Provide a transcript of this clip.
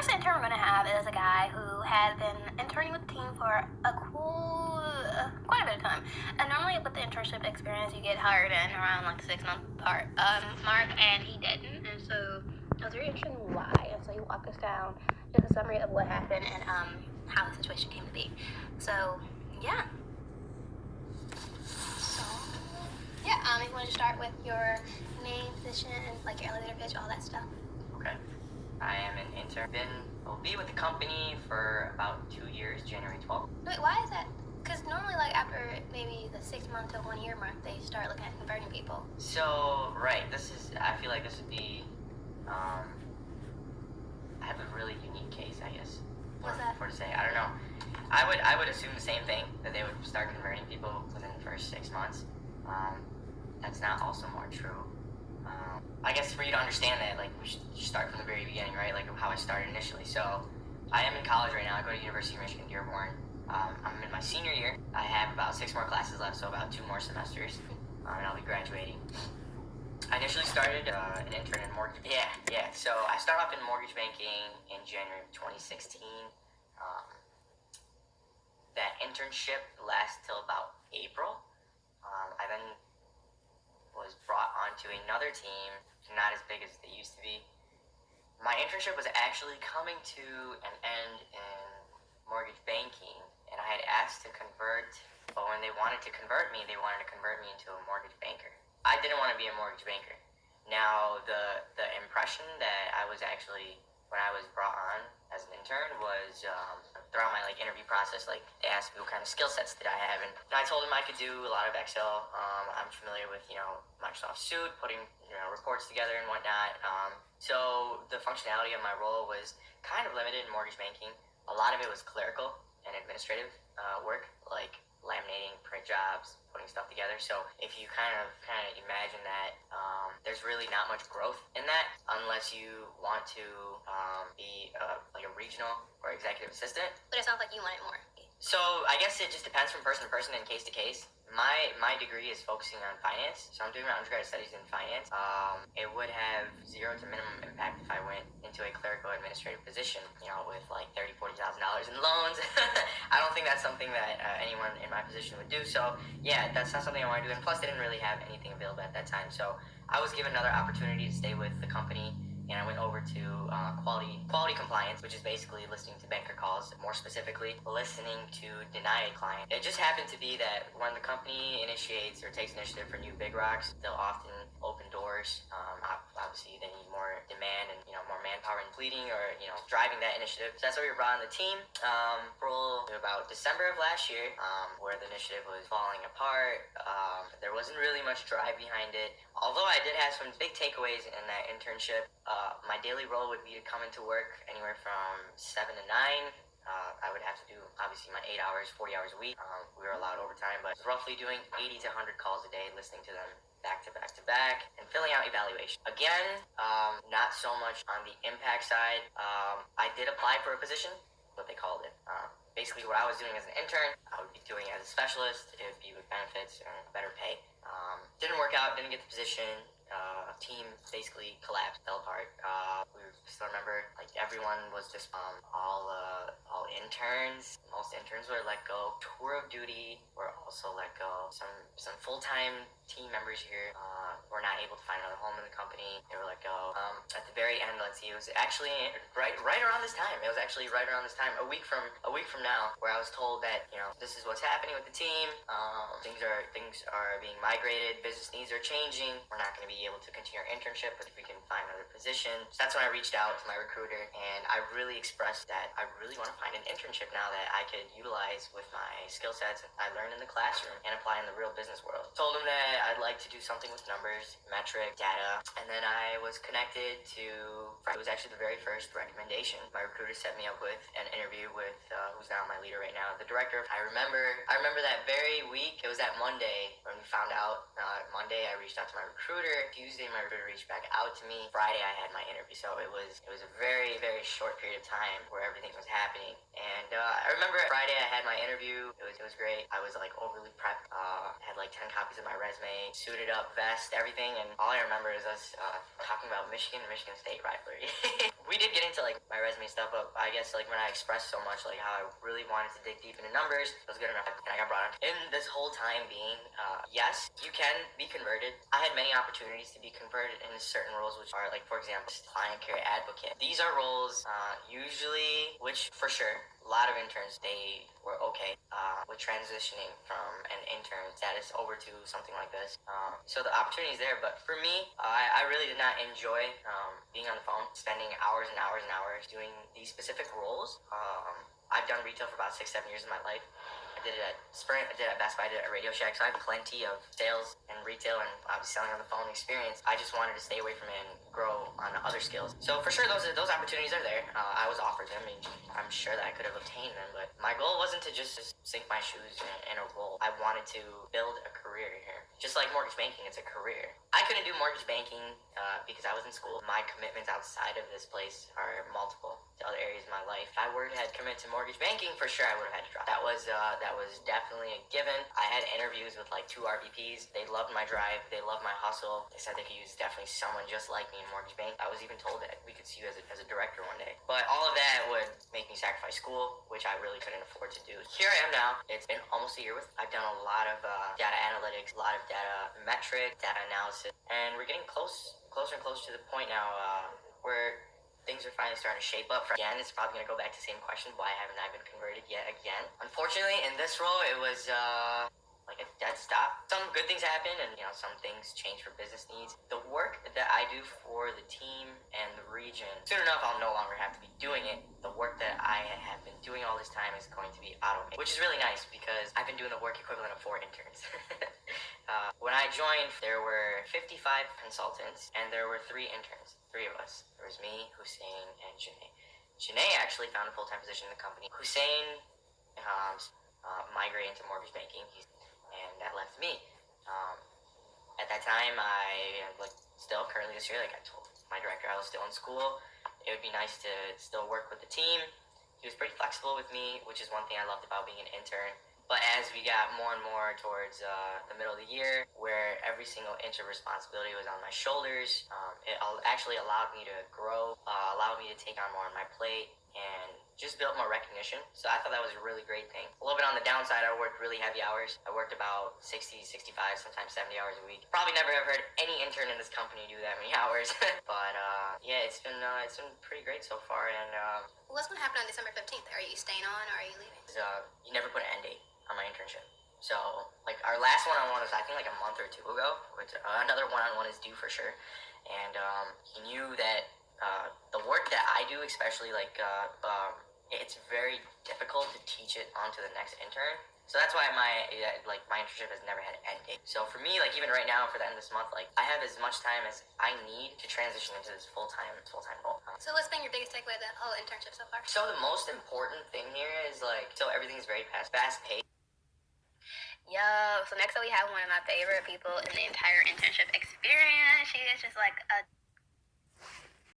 first intern we're going to have is a guy who had been interning with the team for quite a bit of time. And normally with the internship experience, you get hired in around like the 6-month mark, and he didn't. And so I was very interested in why. And so he walked us down just a summary of what happened and how the situation came to be. So, yeah. You want to start with your name, position, like your elevator pitch, all that stuff? Okay. I am an intern. I'll be with the company for about 2 years, January 12th. Wait, why is that? Because normally, like, after maybe the 6 month to 1 year mark, they start looking at converting people. So, right, I feel like this would be, I have a really unique case, I guess. What's that? To say, I don't know. I would assume the same thing, that they would start converting people within the first 6 months. That's not also more true. I guess for you to understand that, like, we should start from the very beginning, right? Like, how I started initially. So, I am in college right now. I go to University of Michigan, Dearborn. I'm in my senior year. I have about 6 more classes left, so about 2 more semesters, and I'll be graduating. I initially started an intern in mortgage. Yeah. So, I started off in mortgage banking in January of 2016. That internship lasts till about April. I then was brought onto another team, not as big as they used to be. My internship was actually coming to an end in mortgage banking, and I had asked to convert, but when they wanted to convert me, they wanted to convert me into a mortgage banker. I didn't want to be a mortgage banker. Now, the impression that I was actually, when I was brought on as an intern, was throughout my interview process, they asked me what kind of skill sets did I have, and I told them I could do a lot of Excel. I'm familiar with Microsoft Suite, putting reports together and whatnot. So the functionality of my role was kind of limited in mortgage banking. A lot of it was clerical and administrative work, like laminating print jobs, putting stuff together. So if you kind of imagine that, there's really not much growth in that unless you want to be like a regional or executive assistant. But it sounds like you want it more. So I guess it just depends from person to person and case to case. My degree is focusing on finance, so I'm doing my undergraduate studies in finance. It would have zero to minimum impact if I went into a clerical administrative position, with like $30,000-$40,000 in loans. I don't think that's something that anyone in my position would do. So yeah, that's not something I want to do. And plus, they didn't really have anything available at that time. So I was given another opportunity to stay with the company, and I went over to quality compliance, which is basically listening to banker calls, more specifically listening to deny a client. It just happened to be that when the company initiates or takes initiative for new big rocks, they'll often open doors. Obviously, they need more demand and more manpower in pleading or driving that initiative. So that's why we were brought on the team. About December of last year, where the initiative was falling apart. There wasn't really much drive behind it. Although I did have some big takeaways in that internship. My daily role would be to come into work anywhere from 7 to 9. I would have to do, obviously, my 8 hours, 40 hours a week. We were allowed overtime, but roughly doing 80 to 100 calls a day, listening to them back to back to back, and filling out evaluation. Again, not so much on the impact side. I did apply for a position, what they called it. Basically, what I was doing as an intern, I would be doing as a specialist. It would be with benefits and better pay. Didn't work out, didn't get the position. Team basically collapsed, fell apart. We still remember, everyone was just all interns. Most interns were let go. Tour of duty were also let go. Some full-time team members here were not able to find another home in the company. They were let go. At the very end, let's see, it was actually right around this time. It was actually right around this time, a week from now, where I was told that this is what's happening with the team. Things are being migrated. Business needs are changing. We're not going to be able to continue our internship, but if we can find another position. So that's when I reached out to my recruiter, and I really expressed that I really want to find an internship now that I could utilize with my skill sets I learned in the classroom and apply in the real business world. Told him that I'd like to do something with numbers, metric, data, and then I was connected to, it was actually the very first recommendation. My recruiter set me up with an interview with who's now my leader right now, the director. I remember that very week. It was that Monday when we found out. Monday I reached out to my recruiter. Tuesday my recruiter reached back out to me. Friday I had my interview. So it was a very, very short period of time where everything was happening. And I remember Friday I had my interview. It was great. I was like overly prepped. Had like 10 copies of my resume, suited up, vest, everything. And all I remember is us talking about Michigan State rivalry. We did get into like my resume stuff, but I guess like when I expressed so much like how I really wanted to dig deep into numbers, it was good enough, and I got brought on. In this whole time being, yes, you can be converted. I had many opportunities to be converted into certain roles, which are like, for example, client care advocate. These are roles usually, which for sure, a lot of interns, they were okay with transitioning from an intern status over to something like this. So the opportunity is there, but for me, I really did not enjoy being on the phone, spending hours and hours and hours doing these specific roles. I've done retail for about 6-7 years of my life. I did it at Sprint, I did it at Best Buy, I did it at Radio Shack, so I have plenty of sales and retail and obviously selling on the phone experience. I just wanted to stay away from it and grow on other skills. So for sure, those opportunities are there. I was offered them, and I'm sure that I could have obtained them, but my goal wasn't to just sink my shoes in a role. I wanted to build a career here. Just like mortgage banking, it's a career. I couldn't do mortgage banking because I was in school. My commitments outside of this place are multiple to other areas of my life. If I were to have committed to mortgage banking, for sure I would have had to drop. That was definitely a given. I had interviews with like 2 RVPs. They loved my drive. They loved my hustle. They said they could use definitely someone just like me in mortgage bank. I was even told that we could see you as a director one day. But all of that would make me sacrifice school, which I really couldn't afford to do. Here I am now. It's been almost a year I've done a lot of data analytics, a lot of data metric, data analysis, and we're getting closer and closer to the point now where things are finally starting to shape up. Again, it's probably going to go back to the same question: why haven't I been converted yet again? Unfortunately, in this role, it was like a dead stop. Some good things happen, and some things change for business needs. The work that I do for the team and the region, soon enough, I'll no longer have to be doing it. The work that I have been doing all this time is going to be automated, which is really nice because I've been doing the work equivalent of 4 interns. When I joined, there were 55 consultants, and there were 3 interns, 3 of us. There was me, Hussein, and Janae. Janae actually found a full-time position in the company. Hussein migrated into mortgage banking, and that left me. At that time, I still currently this year, like I told my director, I was still in school. It would be nice to still work with the team. He was pretty flexible with me, which is one thing I loved about being an intern. But as we got more and more towards the middle of the year, where every single inch of responsibility was on my shoulders, it actually allowed me to grow, allowed me to take on more on my plate, and just built more recognition. So I thought that was a really great thing. A little bit on the downside, I worked really heavy hours. I worked about 60, 65, sometimes 70 hours a week. Probably never have heard any intern in this company do that many hours. But yeah, it's been pretty great so far. And What's going to happen on December 15th? Are you staying on or are you leaving? You never put an end date on my internship. So, like, our last one-on-one was, I think, like a month or 2 ago, which another one-on-one is due for sure. And he knew that the work that I do, especially, it's very difficult to teach it onto the next intern. So that's why my internship has never had an end date. So for me, like, even right now, for the end of this month, like, I have as much time as I need to transition into this full-time role. So what's been your biggest takeaway of the whole internship so far? So the most important thing here is, like, so everything is very fast-paced. Yo, so next up we have one of my favorite people in the entire internship experience. She is just like a